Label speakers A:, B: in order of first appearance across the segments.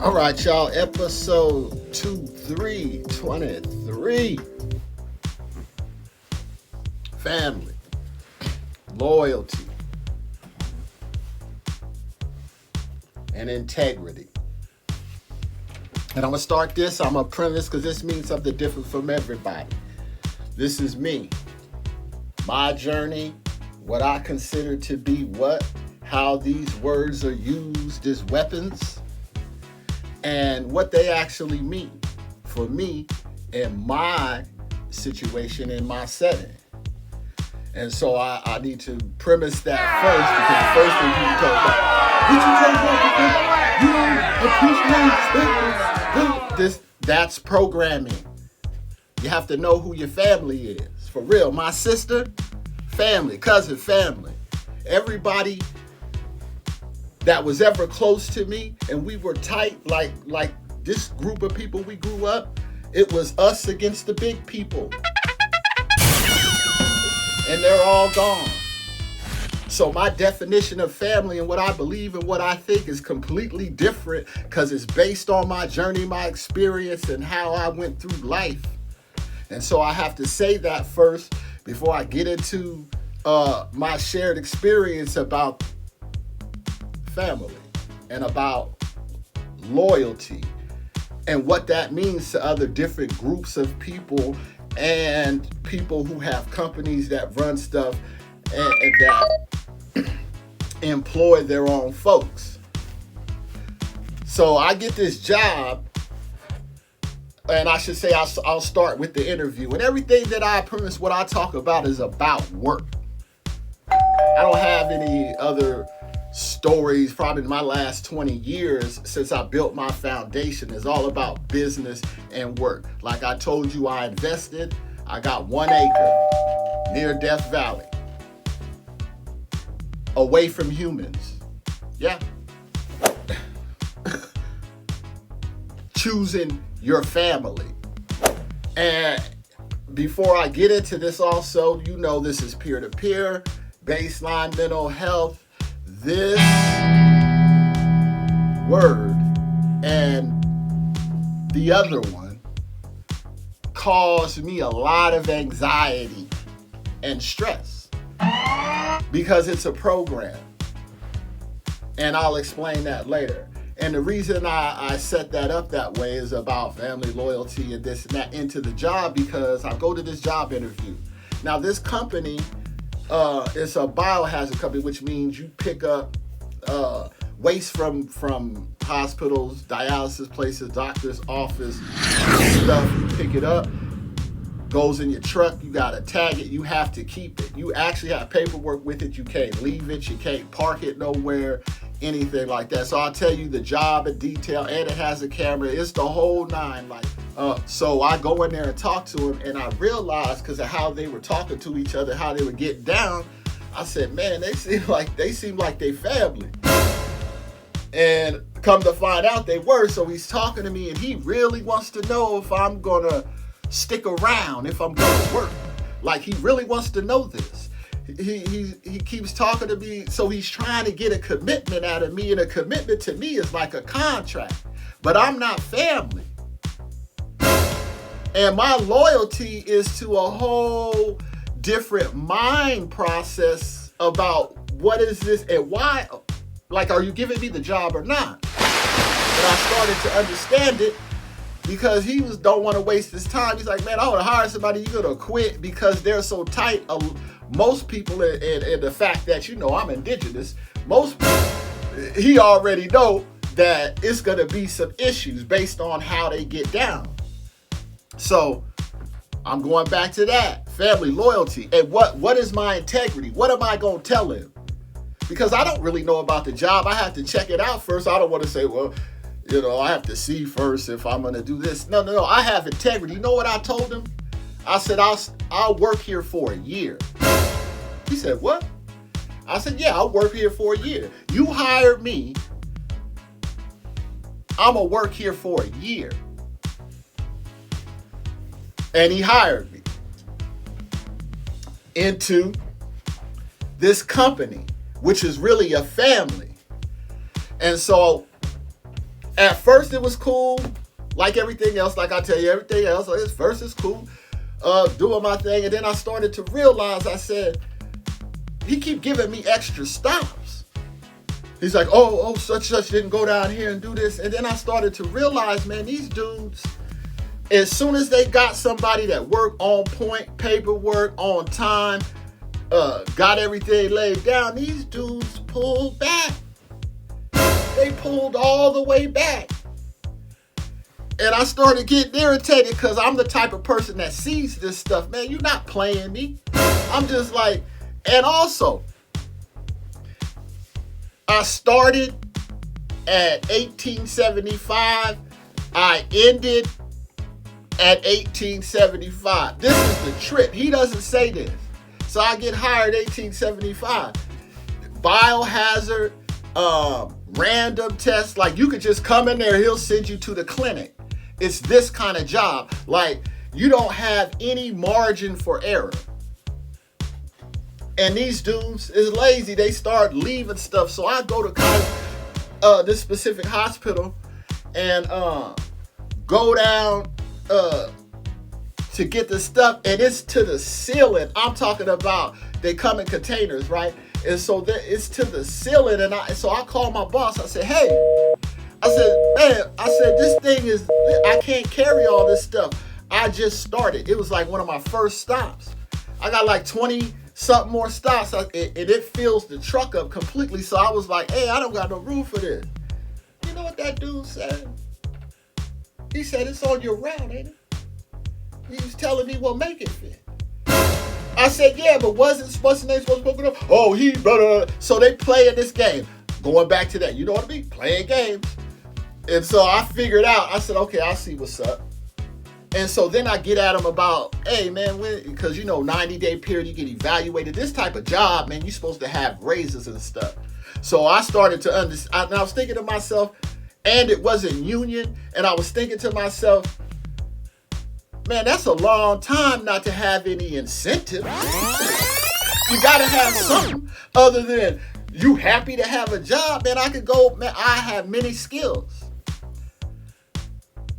A: All right, y'all. Episode 2323. Family, loyalty, and integrity. And I'm going to start this. I'm going to premise because this means something different from everybody. This is me. My journey, what I consider to be how these words are used as weapons, and what they actually mean for me in my situation, in my setting. And so I need to premise that first, because the first thing you talk about, you don't appreciate this. That's programming. You have to know who your family is. For real, my sister, family, cousin, family. Everybody that was ever close to me, and we were tight, like this group of people we grew up, it was us against the big people. And they're all gone. So my definition of family and what I believe and what I think is completely different because it's based on my journey, my experience, and how I went through life. And so I have to say that first before I get into my shared experience about family and about loyalty and what that means to other different groups of people and people who have companies that run stuff and that employ their own folks. So I get this job, and I should say I'll start with the interview. And everything that I promise, what I talk about is about work. I don't have any other stories. Probably in my last 20 years since I built my foundation is all about business and work. Like I told you, I invested. I got 1 acre near Death Valley, away from humans. Yeah. Choosing your family. And before I get into this also, you know this is peer-to-peer, baseline mental health. This word and the other one caused me a lot of anxiety and stress because it's a program. And I'll explain that later. And the reason I set that up that way is about family loyalty and this and that into the job, because I go to this job interview. Now this company, it's a biohazard company, which means you pick up waste from hospitals, dialysis places, doctor's office stuff. You pick it up, goes in your truck. You gotta tag it. You have to keep it. You actually have paperwork with it. You can't leave it. You can't park it nowhere, anything like that. So I'll tell you the job in detail, and it has a camera. It's the whole nine. So I go in there and talk to him, and I realized because of how they were talking to each other, how they were getting down, I said, man, they seem like they family. And come to find out they were. So he's talking to me, and he really wants to know if I'm gonna stick around, if I'm gonna work. Like he really wants to know this. He keeps talking to me, so he's trying to get a commitment out of me, and a commitment to me is like a contract. But I'm not family. And my loyalty is to a whole different mind process about what is this and why. Like, are you giving me the job or not? And I started to understand it because he don't want to waste his time. He's like, man, I want to hire somebody, you're going to quit because they're so tight. Most people, and the fact that, I'm indigenous, he already know that it's going to be some issues based on how they get down. So I'm going back to that. Family loyalty. And what is my integrity? What am I going to tell him? Because I don't really know about the job. I have to check it out first. I don't want to say, well, I have to see first if I'm going to do this. No. I have integrity. You know what I told him? I said, I'll work here for a year. He said, what? I said, yeah, I'll work here for a year. You hired me. I'm going to work here for a year. And he hired me into this company, which is really a family. And so at first it was cool, like everything else, like I tell you, everything else, like first it's cool, doing my thing. And then I started to realize, I said, he keep giving me extra stops. He's like, oh, such didn't go down here and do this. And then I started to realize, man, these dudes, as soon as they got somebody that worked on point, paperwork, on time, got everything laid down, these dudes pulled back. They pulled all the way back. And I started getting irritated because I'm the type of person that sees this stuff. Man, you're not playing me. I'm just like, and also, I started at 1875. I ended at 1875. This is the trip. He doesn't say this. So I get hired 1875. Biohazard, random tests. Like, you could just come in there, he'll send you to the clinic. It's this kind of job. Like, you don't have any margin for error. And these dudes is lazy. They start leaving stuff. So I go to this specific hospital and go down to get the stuff, and it's to the ceiling. I'm talking about, they come in containers, right? And so it's to the ceiling. And so I called my boss. I said, hey, I said, man, this thing is, I can't carry all this stuff. I just started. It was like one of my first stops. I got like 20 something more stops, and it fills the truck up completely. So I was like, hey, I don't got no room for this. You know what that dude said? He said, it's on your route, ain't it? He was telling me what make it fit. I said, yeah, but what's the name supposed to go? Oh, he better. So they playing this game. Going back to that, you know what I mean? Playing games. And so I figured out, I said, okay, I'll see what's up. And so then I get at him about, hey, man, because, 90-day period, you get evaluated. This type of job, man, you're supposed to have raises and stuff. So I started to understand, and I was thinking to myself, and it wasn't union, and I was thinking to myself, man, that's a long time not to have any incentive. You got to have something other than you happy to have a job. Man, I could go, man, I have many skills.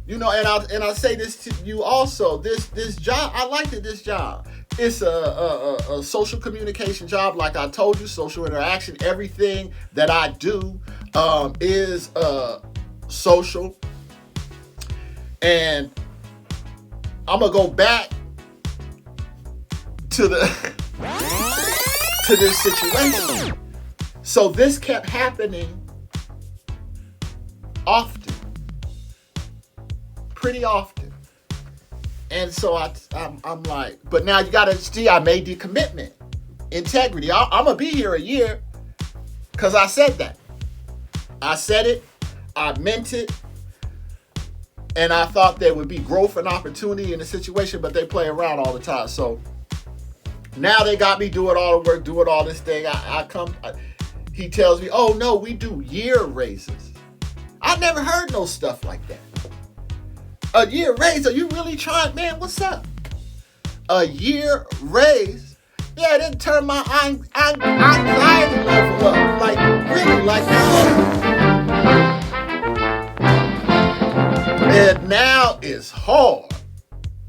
A: And I say this to you also, this job, I liked this job. It's a social communication job. Like I told you, social interaction, everything that I do is social. And I'm gonna go back to this situation. So this kept happening often. Pretty often. And so I'm like, but now you gotta see, I made the commitment. Integrity. I'm gonna be here a year because I said that. I said it, I meant it, and I thought there would be growth and opportunity in the situation, but they play around all the time. So now they got me doing all the work, doing all this thing. He tells me, oh no, we do year raises. I never heard no stuff like that. A year raise? Are you really trying? Man, what's up? A year raise? Yeah, it didn't turn my anxiety level up. Like, really, like, and now it's hard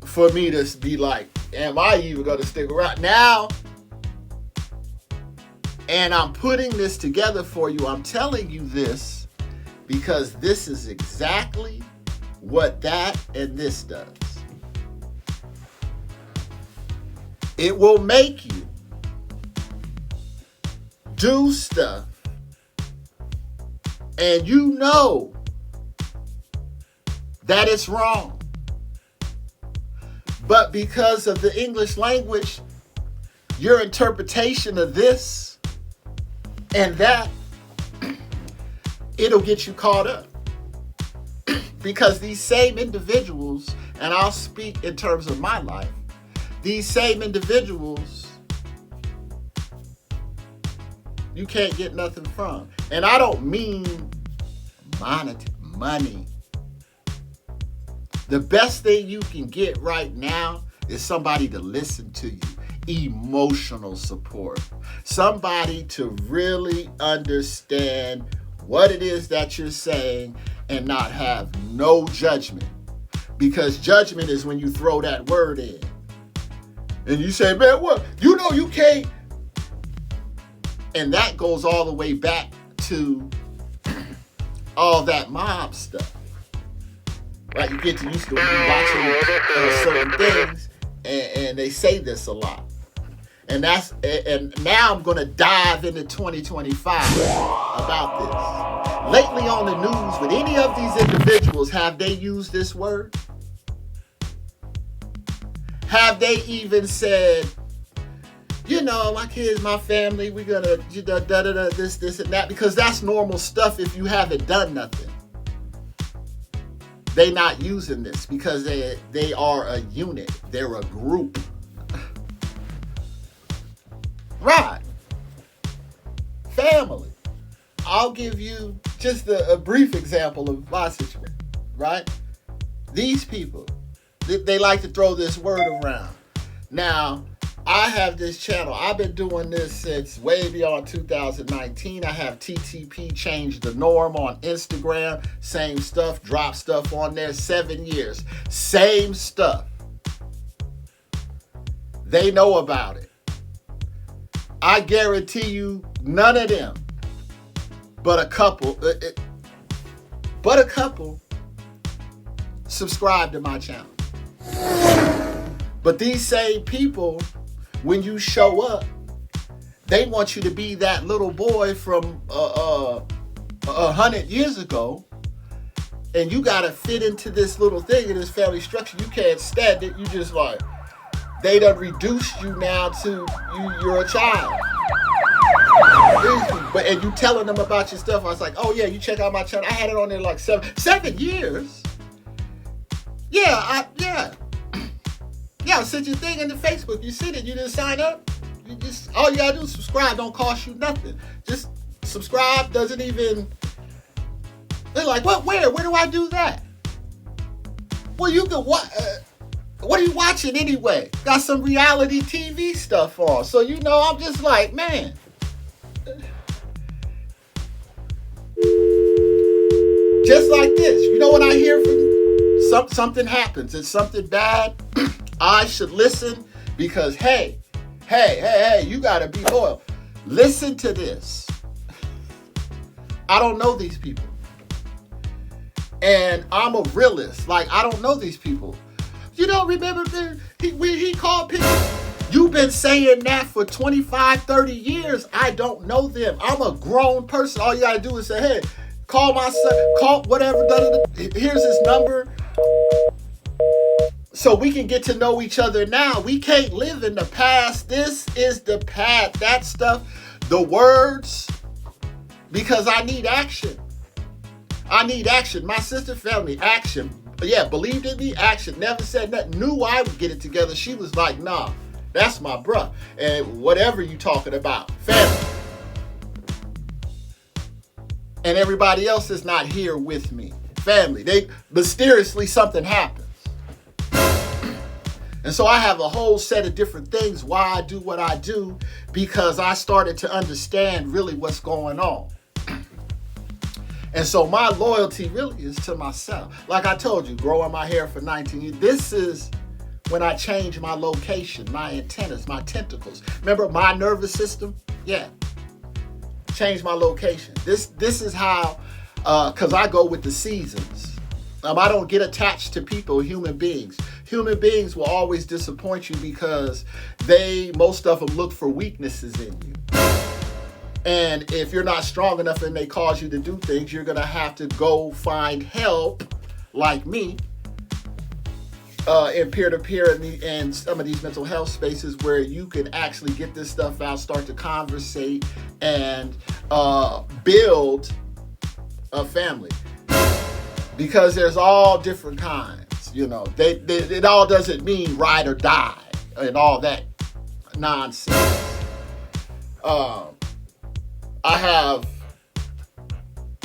A: for me to be like, am I even going to stick around? Now, and I'm putting this together for you. I'm telling you this because this is exactly what that and this does. It will make you do stuff and you know that it's wrong. But because of the English language, your interpretation of this and that, it'll get you caught up. Because these same individuals, and I'll speak in terms of my life, these same individuals, you can't get nothing from. And I don't mean money. The best thing you can get right now is somebody to listen to you. emotional support. Somebody to really understand what it is that you're saying and not have no judgment. Because judgment is when you throw that word in. And you say, man, what? You know you can't. And that goes all the way back to all that mob stuff. Right? You get used to watching certain things, and they say this a lot. And now I'm going to dive into 2025 about this. Lately on the news, with any of these individuals, have they used this word? Have they even said, you know, my kids, my family, we're going to this, and that? Because that's normal stuff if you haven't done nothing. They not using this because they are a unit. They're a group. Right. Family. I'll give you just a brief example of my situation, right? These people, they like to throw this word around. Now, I have this channel. I've been doing this since way beyond 2019. I have TTP Change the Norm on Instagram. Same stuff, drop stuff on there. 7 years. Same stuff. They know about it. I guarantee you none of them, but a couple subscribe to my channel. But these same people, when you show up, they want you to be that little boy from 100 years ago, and you gotta fit into this little thing in this family structure. You can't stand it. You just like, they done reduced you now to you're a child. But and you telling them about your stuff. I was like, oh yeah, you check out my channel. I had it on there like 7 years. Yeah. Yeah, send your thing into Facebook. You see it, you didn't sign up. You just all you gotta do is subscribe. Don't cost you nothing. Just subscribe. Doesn't even. They're like, what? Where do I do that? Well, you can what? What are you watching anyway? Got some reality TV stuff on. So you know, I'm just like, man. Just like this. You know, when I hear from something happens, it's something bad. I should listen because, hey, you gotta be loyal. Listen to this. I don't know these people. And I'm a realist. Like, I don't know these people. You don't remember he called people. You've been saying that for 25, 30 years. I don't know them. I'm a grown person. All you gotta do is say, hey, call my son, call whatever. Here's his number. So we can get to know each other now. We can't live in the past. This is the past. That stuff, the words, because I need action. I need action. My sister, family, action. Yeah, believed in me, action. Never said nothing. Knew I would get it together. She was like, nah, that's my bruh. And whatever you talking about, family. And everybody else is not here with me. Family. They mysteriously something happens. And so I have a whole set of different things why I do what I do, because I started to understand really what's going on. And so my loyalty really is to myself. Like I told you, growing my hair for 19 years, this is when I changed my location, my antennas, my tentacles. Remember my nervous system? Yeah. Changed my location. This is how, because I go with the seasons. I don't get attached to people, human beings. Human beings will always disappoint you because most of them look for weaknesses in you. And if you're not strong enough and they cause you to do things, you're going to have to go find help, like me, in peer-to-peer and some of these mental health spaces where you can actually get this stuff out, start to conversate, and build a family. Because there's all different kinds, you know. It all doesn't mean ride or die and all that nonsense. I have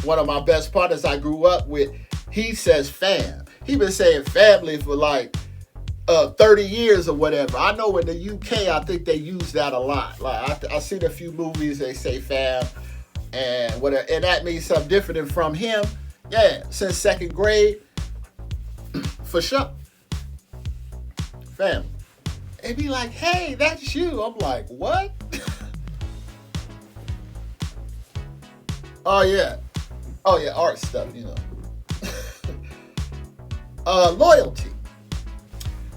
A: one of my best partners I grew up with. He says fam. He been saying family for like 30 years or whatever. I know in the UK, I think they use that a lot. Like I seen a few movies, they say fam and whatever, and that means something different. And from him, yeah, since second grade, for sure. Fam. And be like, hey, that's you. I'm like, what? Oh yeah, art stuff, you know. Loyalty.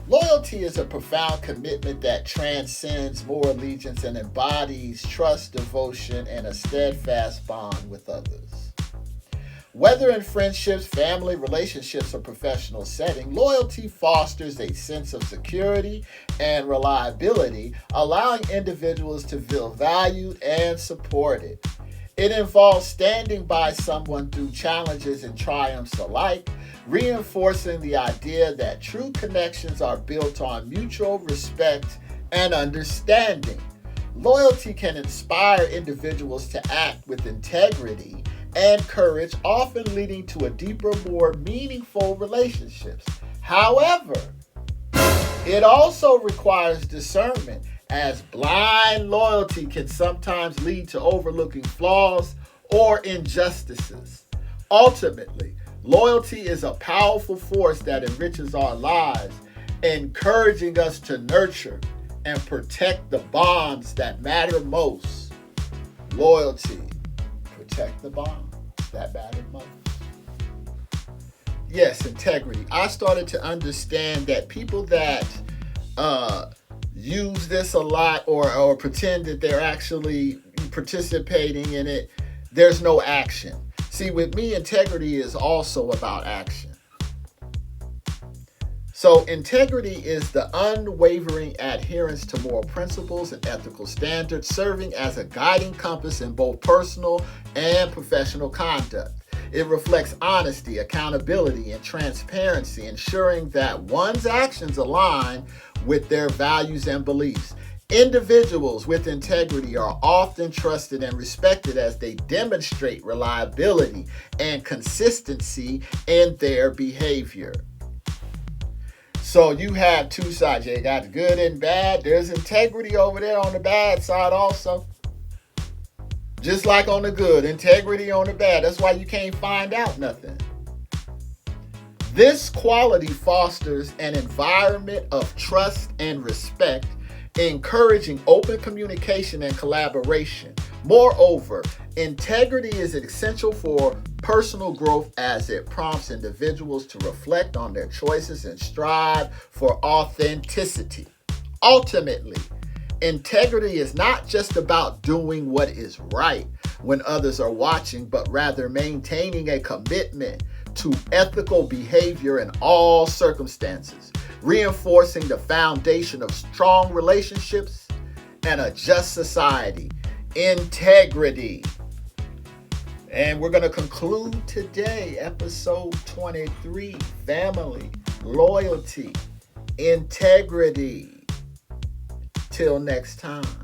A: Loyalty is a profound commitment that transcends more allegiance and embodies trust, devotion, and a steadfast bond with others. Whether in friendships, family, relationships, or professional setting, loyalty fosters a sense of security and reliability, allowing individuals to feel valued and supported. It involves standing by someone through challenges and triumphs alike, reinforcing the idea that true connections are built on mutual respect and understanding. Loyalty can inspire individuals to act with integrity and courage, often leading to a deeper, more meaningful relationships. However, it also requires discernment, as blind loyalty can sometimes lead to overlooking flaws or injustices. Ultimately, loyalty is a powerful force that enriches our lives, encouraging us to nurture and protect the bonds that matter most. Loyalty. Protect the bonds that matter most. Yes, integrity. I started to understand that people that use this a lot or pretend that they're actually participating in it, there's no action. See, with me, integrity is also about action. So integrity is the unwavering adherence to moral principles and ethical standards, serving as a guiding compass in both personal and professional conduct. It reflects honesty, accountability, and transparency, ensuring that one's actions align with their values and beliefs. Individuals with integrity are often trusted and respected as they demonstrate reliability and consistency in their behavior. So you have two sides. You got the good and bad. There's integrity over there on the bad side also. Just like on the good, integrity on the bad. That's why you can't find out nothing. This quality fosters an environment of trust and respect, encouraging open communication and collaboration. Moreover, integrity is essential for personal growth as it prompts individuals to reflect on their choices and strive for authenticity. Ultimately, integrity is not just about doing what is right when others are watching, but rather maintaining a commitment to ethical behavior in all circumstances, reinforcing the foundation of strong relationships and a just society. Integrity. And we're going to conclude today, episode 23, family, loyalty, integrity. Till next time.